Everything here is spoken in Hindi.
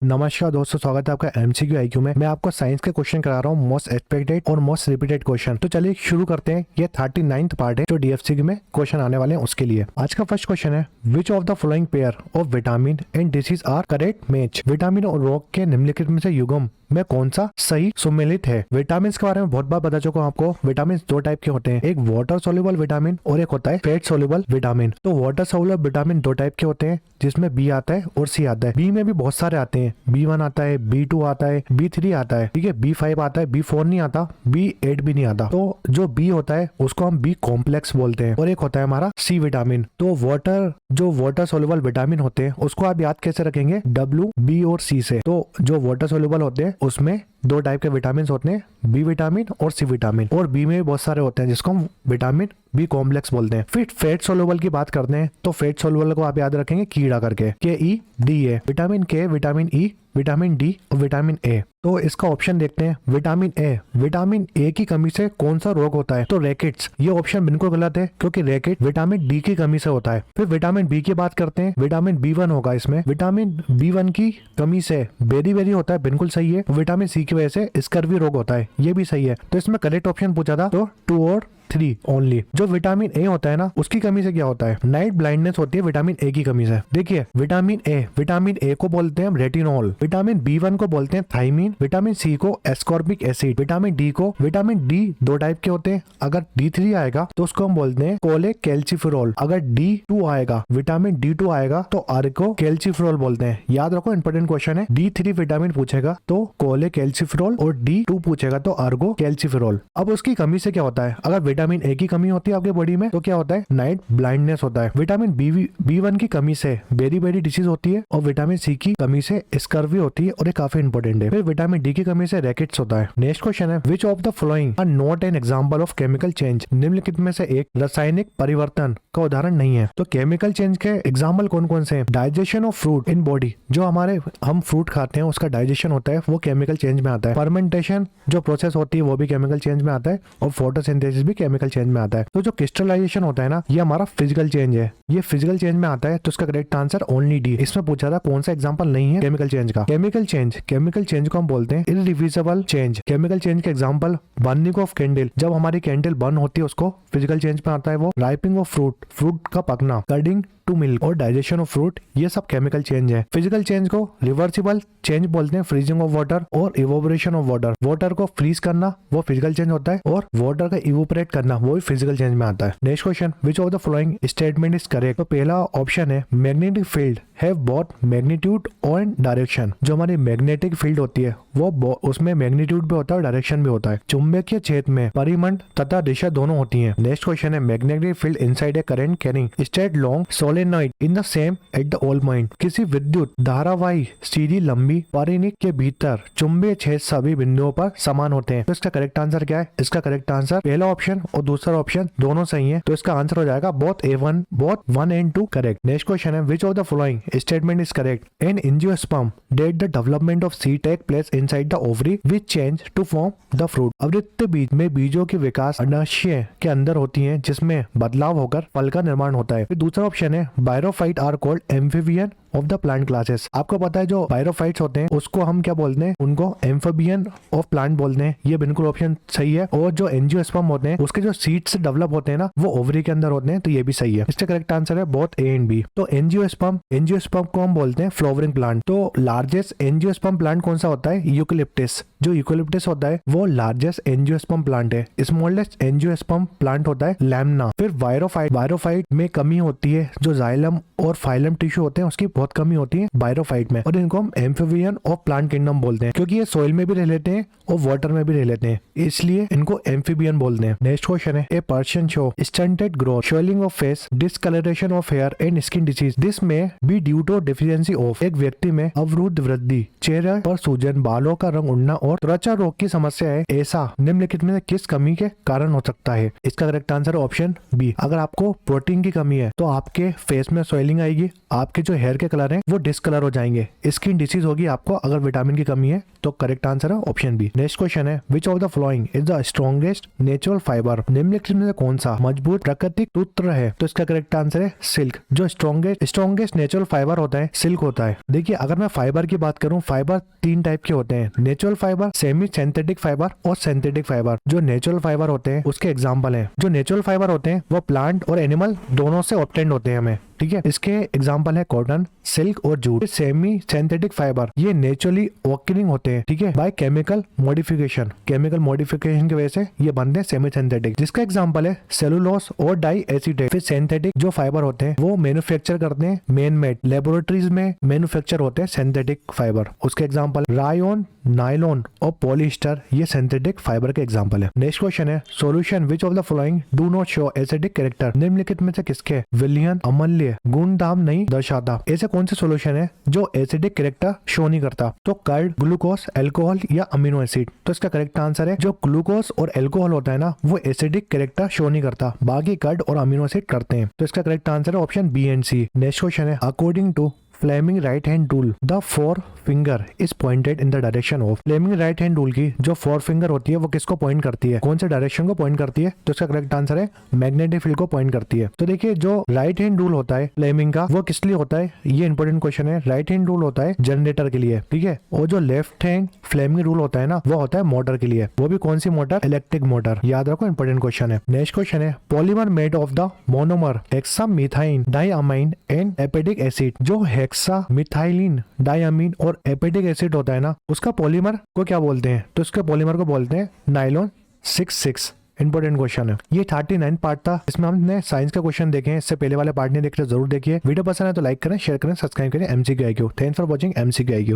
नमस्कार दोस्तों, स्वागत है आपका एमसीक्यू आईक्यू में। मैं आपको साइंस के क्वेश्चन करा रहा हूँ, मोस्ट एक्सपेक्टेड और मोस्ट रिपीटेड क्वेश्चन। तो चलिए शुरू करते हैं। ये 39th पार्ट है जो डीएफसी में क्वेश्चन आने वाले हैं उसके लिए। आज का फर्स्ट क्वेश्चन है, which of the following pair of vitamin and disease are correct match. Vitamin और रोग के निम्नलिखित में से युग्म में कौन सा सही सुमेलित है। विटामिन के बारे में बहुत बार बता चुका हूं आपको। विटामिन दो टाइप के होते हैं, एक वाटर सोल्यूबल विटामिन और एक होता है फैट सोल्यूबल विटामिन। तो वाटर सोल्यूबल विटामिन दो टाइप के होते हैं, जिसमें बी आता है और सी आता है। बी में भी बहुत सारे आते हैं, B1 आता है, B2 आता है, B3 आता है, ठीक है, B5 आता है, B4 नहीं आता, B8 भी नहीं आता। तो जो बी होता है उसको हम बी कॉम्प्लेक्स बोलते हैं, और एक होता है हमारा सी विटामिन। तो जो वाटर सोल्यूबल विटामिन होते हैं उसको आप याद कैसे रखेंगे, W, B और C से। तो जो वाटर सोल्यूबल होते हैं उसमें दो टाइप के विटामिन होते हैं, बी विटामिन और सी विटामिन, और बी में भी बहुत सारे होते हैं जिसको हम विटामिन बी कॉम्प्लेक्स बोलते हैं। फिर फैट सोल्यूबल की बात करते हैं, तो फैट सोल्यूबल को आप याद रखेंगे कीड़ा करके, KEDA। विटामिन के, विटामिन ई, विटामिन डी और विटामिन ए। तो इसका ऑप्शन देखते हैं, विटामिन ए। विटामिन ए की कमी से कौन सा रोग होता है, तो रैकेट्स। ये ऑप्शन बिल्कुल गलत है, क्योंकि रैकेट विटामिन डी की कमी से होता है। फिर विटामिन बी की बात करते हैं, विटामिन B1 होगा इसमें। विटामिन B1 की कमी से बेरी होता है, बिल्कुल सही है। विटामिन सी की वजह से स्कर्वी रोग होता है, ये भी सही है। तो इसमें करेक्ट ऑप्शन पूछा था तो 2 और 3 ओनली। जो विटामिन ए होता है ना, उसकी कमी से क्या होता है, नाइट ब्लाइंडनेस होती है विटामिन ए की कमी से। देखिए विटामिन ए को बोलते हैं हम रेटिनॉल, विटामिन B1 को बोलते हैं थाइमिन, विटामिन सी को एस्कॉर्बिक एसिड, विटामिन डी को, विटामिन डी दो टाइप के होते हैं। अगर D3 आएगा तो उसको हम बोलते हैं कोलेकैल्सिफेरॉल। अगर D2 आएगा, विटामिन D2 आएगा तो आर्को कैल्सिफेरॉल बोलते हैं। याद रखो, इंपॉर्टेंट क्वेश्चन है। D3 विटामिन पूछेगा तो कोलेकैल्सिफेरॉल, और D2 पूछेगा तो आर्गो कैल्सिफेरॉल। अब उसकी कमी से क्या होता है, अगर विटामिन ए की कमी होती है आपके बॉडी में तो क्या होता है, नाइट ब्लाइंडनेस होता है। विटामिन B1 की कमी से बेरी डिसीज होती है, और विटामिन सी की कमी से स्कर्वी होती है, और ये काफी इंपॉर्टेंट है। फिर विटामिन डी की कमी से रैकेट्स होता है। नेक्स्ट क्वेश्चन है, which of the following are not an example of chemical change. निम्नलिखित में से एक रासायनिक परिवर्तन का उदाहरण नहीं है। तो केमिकल चेंज के एग्जाम्पल कौन कौन से हैं, digestion of fruit in body, जो हम फ्रूट खाते हैं उसका डाइजेशन होता है, वो केमिकल चेंज में आता है। फर्मेंटेशन जो प्रोसेस होती है वो भी केमिकल चेंज में आता है, और फोटोसिंथेसिस भी केमिकल चेंज में आता है। तो जो क्रिस्टलाइजेशन होता है ना, ये हमारा फिजिकल चेंज है, ये फिजिकल चेंज में आता है। तो इसका करेक्ट आंसर ओनली डी। इसमें पूछा था कौन सा एग्जांपल नहीं है केमिकल चेंज का। केमिकल चेंज को हम बोलते हैं इरिवर्सिबल चेंज। केमिकल चेंज के एग्जांपल, बर्निंग ऑफ कैंडल, जब हमारी कैंडल बर्न होती है उसको फिजिकल चेंज में आता है वो। राइपिंग ऑफ फ्रूट का पकना, कर्डिंग टू मिल्क, और डाइजेशन ऑफ फ्रूट, ये सब केमिकल चेंज है। फिजिकल चेंज को रिवर्सिबल चेंज बोलते हैं, फ्रीजिंग ऑफ वाटर और इवोपरेशन ऑफ वाटर। वाटर को फ्रीज करना वो फिजिकल चेंज होता है, और वाटर का इवोपरेट करना वो भी फिजिकल चेंज में आता है। Next question, which of the following statement is correct. तो पहला ऑप्शन है, magnetic field have both magnitude और डायरेक्शन। जो हमारी मैग्नेटिक फील्ड होती है वो उसमें मैग्नीट्यूड भी होता है और डायरेक्शन भी होता है। चुंबकीय क्षेत्र में परिमंड तथा दिशा दोनों होती है। नेक्स्ट क्वेश्चन है, magnetic field inside a current carrying straight long solenoid in the same at the all point. किसी विद्युत धारावाही सीधी लंबी परिनिक के भीतर चुंबकीय क्षेत्र सभी बिंदुओं पर समान होते हैं। तो इसका करेक्ट आंसर क्या है, इसका करेक्ट आंसर पहला ऑप्शन और दूसरा ऑप्शन दोनों सही है। तो इसका आंसर हो जाएगा both 1 and 2 correct. Next question है, which of the following statement is correct. An angiosperm that the development of seed take place inside the ovary which change to form the fruit. अवृत्त बीज में बीजों की विकास अंडाशय के अंदर होती है, जिसमें बदलाव होकर फल का निर्माण होता है। फिर दूसरा ऑप्शन है, bryophyte are called amphibian of the plant classes. आपको पता है जो बायरोफाइट्स होते हैं उसको हम क्या बोलते हैं, उनको एम्फीबियन ऑफ प्लांट बोलते हैं। ये बिल्कुल ऑप्शन सही है। और जो एंजियोस्पर्म होते हैं उसके जो सीड्स से डेवलप होते हैं ना, वो ओवरी के अंदर होते हैं, तो ये भी सही है। इसका करेक्ट आंसर है बोथ ए एंड बी। तो एंजियोस्पर्म को हम बोलते हैं फ्लावरिंग प्लांट। तो लार्जेस्ट एंजियोस्पर्म प्लांट कौन सा होता है, यूकेलिप्टस। जो यूकेलिप्टस होता है वो लार्जेस्ट एंजियोस्पर्म प्लांट है। स्मॉलेस्ट एंजियोस्पर्म प्लांट होता है लैमना। फिर बायरोफाइट में कमी होती है, जो जाइलम और फाइलम टिश्यू होते हैं उसकी बहुत कमी होती है बायरोफाइट में, और इनको हम एम्फीबियन ऑफ प्लांट किंगडम बोलते हैं, क्योंकि ये सोइल में भी रह लेते हैं और वाटर में भी रह लेते हैं, इसलिए इनको एम्फीबियन बोलते हैं। नेक्स्ट क्वेश्चन है, a person show stunted growth, swelling of face, discolouration of hair and skin disease, this may be due to deficiency of. एक व्यक्ति में अवरुद्ध वृद्धि, चेहरे पर सूजन, बालों का रंग उड़ना और त्वचा रोग की समस्या है, ऐसा निम्नलिखित में किस कमी के कारण हो सकता है। इसका करेक्ट आंसर ऑप्शन बी। अगर आपको प्रोटीन की कमी है तो आपके फेस में स्वेलिंग आएगी, आपके जो हेयर के कलर है वो डिसकलर हो जाएंगे। स्किन डिसीज होगी आपको अगर विटामिन की कमी है। तो करेक्ट आंसर है ऑप्शन बी। नेक्स्ट क्वेश्चन है which of the following is the strongest natural fibre. निम्नलिखित में से कौन सा मजबूत प्राकृतिक सूत्र है। तो इसका करेक्ट आंसर है सिल्क। जो स्ट्रॉन्गेस्ट नेचुरल फाइबर होता है सिल्क होता है। देखिए अगर मैं फाइबर की बात करूं, फाइबर 3 टाइप के होते हैं, natural fibre, semi synthetic fibre और सिंथेटिक फाइबर। जो नेचुरल फाइबर होते हैं उसके एग्जाम्पल हैं। जो नेचुरल फाइबर होते हैं वो प्लांट और एनिमल दोनों से ऑब्टेन्ड होते हैं हमें, ठीक है। इसके एग्जाम्पल है कॉटन, सिल्क और जूट। सेमी सिंथेटिक फाइबर ये नेचुरली ऑकरिंग होते हैं, ठीक है, by chemical modification. Chemical modification की वजह से ये बनते हैं सेमी सिंथेटिक, जिसका एग्जाम्पल है सेलुलोस और डाई एसीटेट। फिर सिंथेटिक जो फाइबर होते हैं वो मैन्युफैक्चर करते हैं मैन मेड, लेबोरेटरीज में मैन्युफैक्चर होते हैं सिंथेटिक फाइबर। उसके एग्जाम्पल रायोन, नायलॉन और पॉलिएस्टर ये सिंथेटिक फाइबर के एग्जाम्पल है। नेक्स्ट क्वेश्चन है solution which of the following do not show acidic character. निम्नलिखित में से किसके विलियन अमल्य गुण दाम नहीं दर्शाता। ऐसे कौन से सोल्यूशन है जो एसिडिक कैरेक्टर शो नहीं करता। तो कर्ड, ग्लूकोज, अल्कोहल या अमीनो एसिड। तो इसका करेक्ट आंसर है जो ग्लूकोज और अल्कोहल होता है ना वो एसिडिक कैरेक्टर शो नहीं करता, बाकी कर्ड और अमीनो एसिड करते हैं। तो इसका करेक्ट आंसर है option B and C. Next question है according to Fleming right hand rule the 4 finger is pointed in the direction of. Fleming right hand rule की जो 4 फिंगर होती है वो किसको पॉइंट करती है, कौन से डायरेक्शन को पॉइंट करती है। तो इसका करेक्ट आंसर है मैग्नेटिक फील्ड को पॉइंट करती है। तो देखिए जो राइट हैंड रूल होता है फ्लेमिंग का वो किस लिए होता है, ये इंपॉर्टेंट क्वेश्चन है। राइट हैंड रूल होता है जनरेटर के लिए, ठीक है, और जो लेफ्ट हैंड फ्लेमिंग रूल होता है ना वो होता है मोटर के लिए। वो भी कौन सी मोटर, इलेक्ट्रिक मोटर। याद रखो इंपॉर्टेंट क्वेश्चन है। नेक्स्ट क्वेश्चन है polymer made of the monomer hexamethylene diamine and एपेटिक एसिड। जो हेक्सा मिथाइलिन, डाइअमीन और एपेटिक एसिड होता है ना उसका पॉलीमर को क्या बोलते हैं। तो इसके पॉलीमर को बोलते हैं नाइलॉन 66। इंपॉर्टेंट क्वेश्चन है। ये 39 पार्ट था, इसमें हमने साइंस का क्वेश्चन देखे हैं। इससे पहले वाले पार्ट नहीं देखे तो जरूर देखिए। वीडियो पसंद है तो लाइक करें, शेयर करें, सब्सक्राइब करें। MCQ IQ। Thanks for watching MCQ IQ।